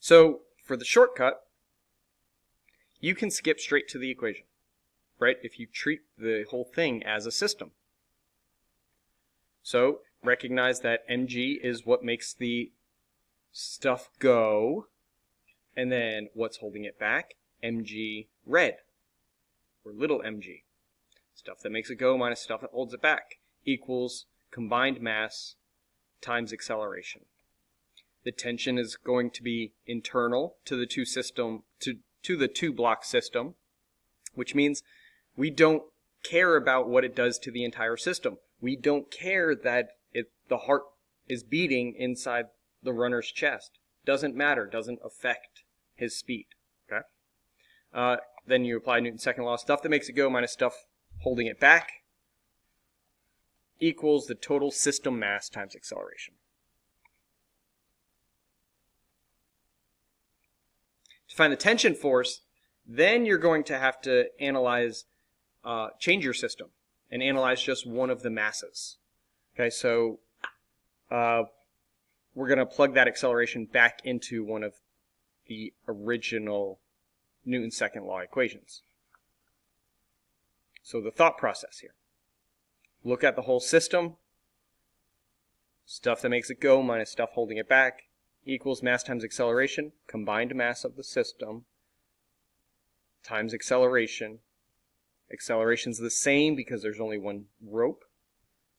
So for the shortcut, you can skip straight to the equation, right? If you treat the whole thing as a system. So recognize that mg is what makes the stuff go, and then what's holding it back? Mg red, or little mg. Stuff that makes it go minus stuff that holds it back equals combined mass times acceleration. The tension is going to be internal to the two block system, which means we don't care about what it does to the entire system. We don't care that the heart is beating inside the runner's chest. Doesn't matter, doesn't affect his speed. Okay. Then you apply Newton's second law. Stuff that makes it go minus stuff holding it back equals the total system mass times acceleration. To find the tension force, then you're going to have to analyze, change your system and analyze just one of the masses. Okay, so we're going to plug that acceleration back into one of the original Newton's second law equations. So the thought process here. Look at the whole system. Stuff that makes it go minus stuff holding it back equals mass times acceleration, combined mass of the system, times acceleration. Acceleration's the same because there's only one rope,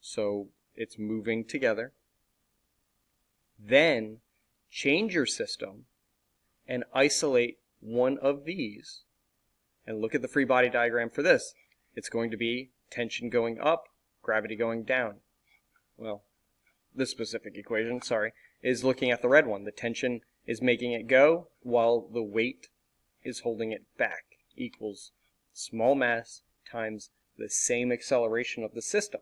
so it's moving together. Then change your system and isolate one of these. And look at the free body diagram for this. It's going to be tension going up, gravity going down. Well, this specific equation, is looking at the red one. The tension is making it go while the weight is holding it back equals small mass times the same acceleration of the system.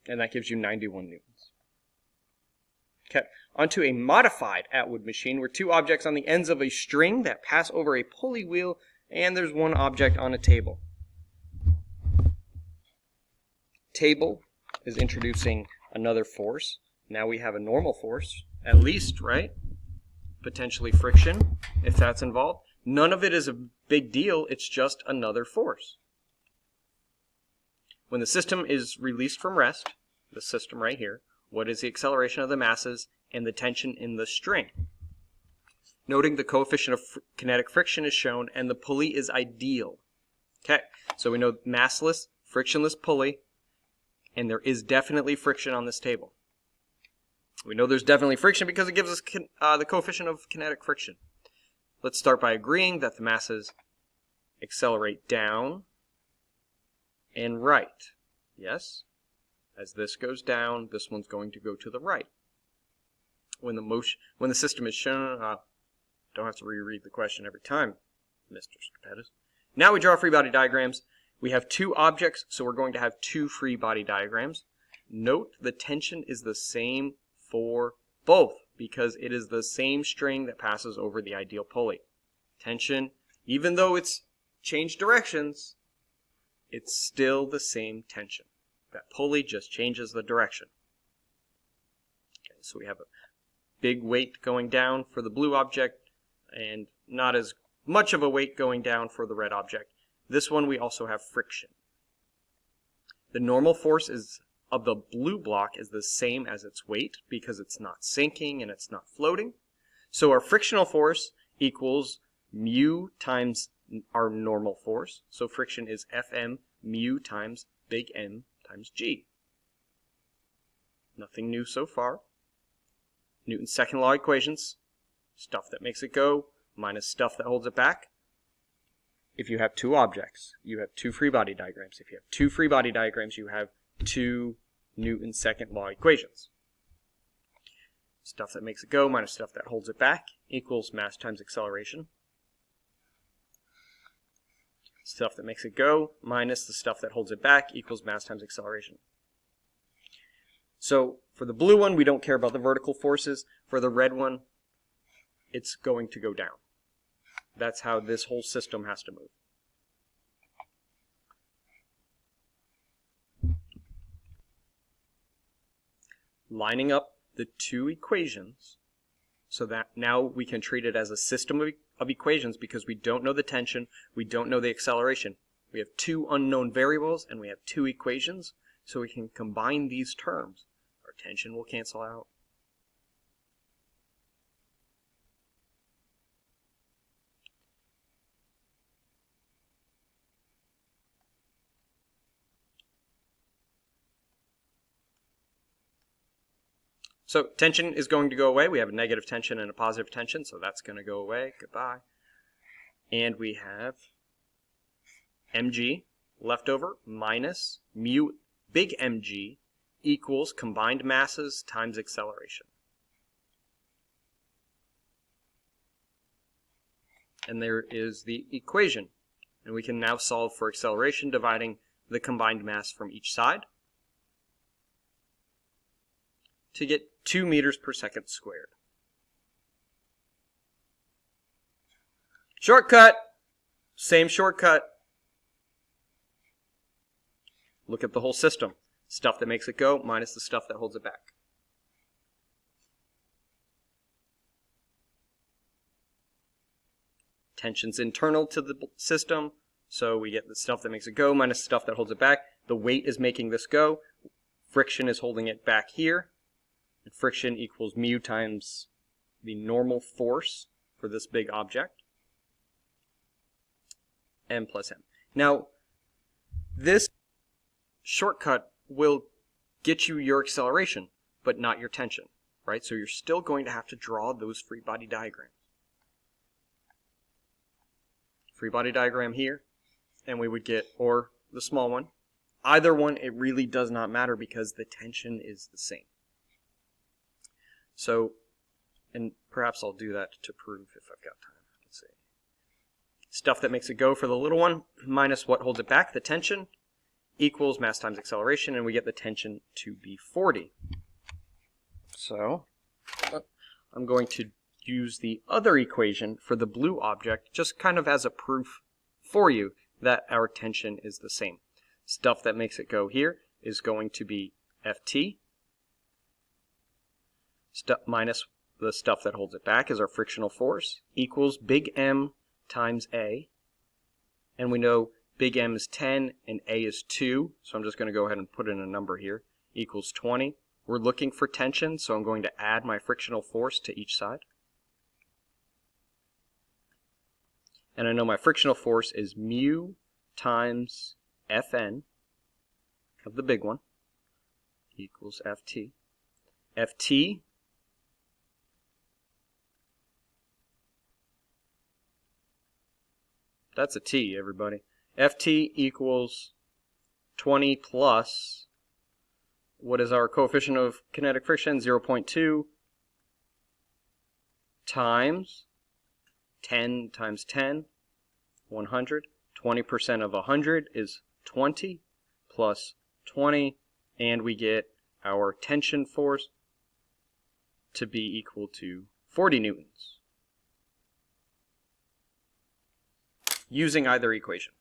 And that gives you 91 newtons. Okay, onto a modified Atwood machine where two objects on the ends of a string that pass over a pulley wheel, and there's one object on a table. Table is introducing another force. Now we have a normal force, at least, right? Potentially friction, if that's involved. None of it is a big deal, it's just another force. When the system is released from rest, the system right here, what is the acceleration of the masses and the tension in the string? Noting the coefficient of kinetic friction is shown and the pulley is ideal. Okay, so we know massless, frictionless pulley, and there is definitely friction on this table. We know there's definitely friction because it gives us the coefficient of kinetic friction. Let's start by agreeing that the masses accelerate down and right. Yes? As this goes down, this one's going to go to the right. When the system is shown, don't have to reread the question every time, Mr. Scopetus. Now we draw free body diagrams. We have two objects, so we're going to have two free body diagrams. Note the tension is the same for both because it is the same string that passes over the ideal pulley. Tension, even though it's changed directions, it's still the same tension. That pulley just changes the direction. Okay, so we have a big weight going down for the blue object and not as much of a weight going down for the red object. This one we also have friction. The normal force of the blue block is the same as its weight because it's not sinking and it's not floating. So our frictional force equals mu times our normal force. So friction is Fm mu times big M times G. Nothing new so far. Newton's second law equations. Stuff that makes it go minus stuff that holds it back. If you have two objects, you have two free body diagrams. If you have two free body diagrams, you have two Newton's second law equations. Stuff that makes it go minus stuff that holds it back equals mass times acceleration. Stuff that makes it go minus the stuff that holds it back equals mass times acceleration. So for the blue one, we don't care about the vertical forces. For the red one, it's going to go down. That's how this whole system has to move. Lining up the two equations so that now we can treat it as a system of equations because we don't know the tension, we don't know the acceleration. We have two unknown variables and we have two equations, so we can combine these terms. Our tension will cancel out. So tension is going to go away. We have a negative tension and a positive tension, so that's going to go away. Goodbye. And we have mg left over minus mu big mg equals combined masses times acceleration. And there is the equation. And we can now solve for acceleration, dividing the combined mass from each side to get 2 meters per second squared. Shortcut! Same shortcut. Look at the whole system. Stuff that makes it go minus the stuff that holds it back. Tension's internal to the system, so we get the stuff that makes it go minus the stuff that holds it back. The weight is making this go. Friction is holding it back here. And friction equals mu times the normal force for this big object. M plus M. Now, this shortcut will get you your acceleration, but not your tension, right? So you're still going to have to draw those free body diagrams. Free body diagram here, and we would get, or the small one. Either one, it really does not matter because the tension is the same. So, and perhaps I'll do that to prove if I've got time. Let's see. Stuff that makes it go for the little one minus what holds it back, the tension, equals mass times acceleration, and we get the tension to be 40. So, I'm going to use the other equation for the blue object just kind of as a proof for you that our tension is the same. Stuff that makes it go here is going to be Ft minus the stuff that holds it back is our frictional force equals big M times A. And we know big M is 10 and A is 2, so I'm just going to go ahead and put in a number here, equals 20. We're looking for tension, so I'm going to add my frictional force to each side. And I know my frictional force is mu times Fn of the big one equals Ft. Ft that's a T, everybody. Ft equals 20 plus, what is our coefficient of kinetic friction? 0.2 times 10 times 10, 100. 20% of 100 is 20 plus 20, and we get our tension force to be equal to 40 newtons using either equation.